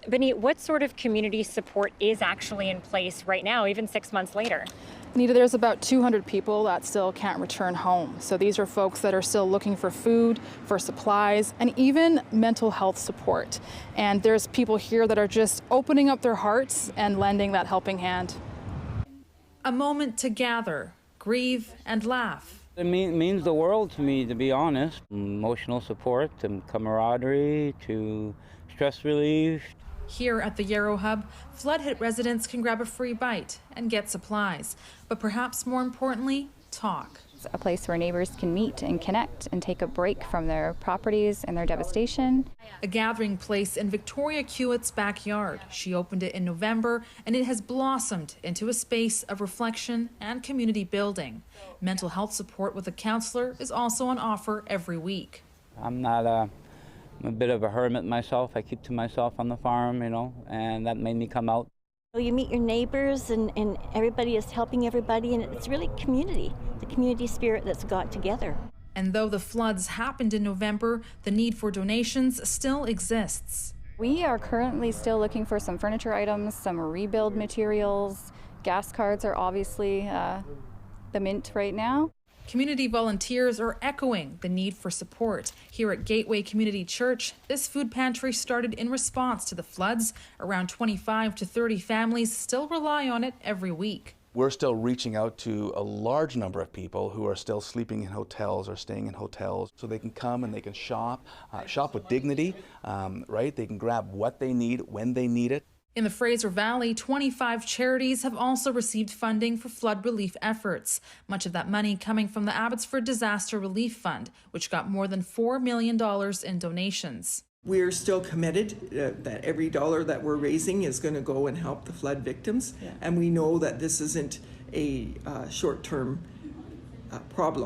Baneet, what sort of community support is actually in place right now, even 6 months later? Anita, there's about 200 people that still can't return home. So these are folks that are still looking for food, for supplies, and even mental health support. And there's people here that are just opening up their hearts and lending that helping hand. A moment to gather, grieve, and laugh. It means the world to me, to be honest. Emotional support and camaraderie to stress relief. Here at the Yarrow Hub, flood-hit residents can grab a free bite and get supplies, but perhaps more importantly, talk. It's a place where neighbors can meet and connect and take a break from their properties and their devastation. A gathering place in Victoria Kewitt's backyard. She opened it in November, and it has blossomed into a space of reflection and community building. Mental health support with a counselor is also on offer every week. I'm a bit of a hermit myself. I keep to myself on the farm, and that made me come out. Well, you meet your neighbors and everybody is helping everybody, and it's really community, the community spirit that's got together. And though the floods happened in November, the need for donations still exists. We are currently still looking for some furniture items, some rebuild materials. Gas cards are obviously the mint right now. Community volunteers are echoing the need for support. Here at Gateway Community Church, this food pantry started in response to the floods. Around 25 to 30 families still rely on it every week. We're still reaching out to a large number of people who are still sleeping in hotels or staying in hotels, so they can come and they can shop with dignity, right? They can grab what they need when they need it. In the Fraser Valley, 25 charities have also received funding for flood relief efforts. Much of that money coming from the Abbotsford Disaster Relief Fund, which got more than $4 million in donations. We're still committed that every dollar that we're raising is going to go and help the flood victims. Yeah. And we know that this isn't a short-term problem.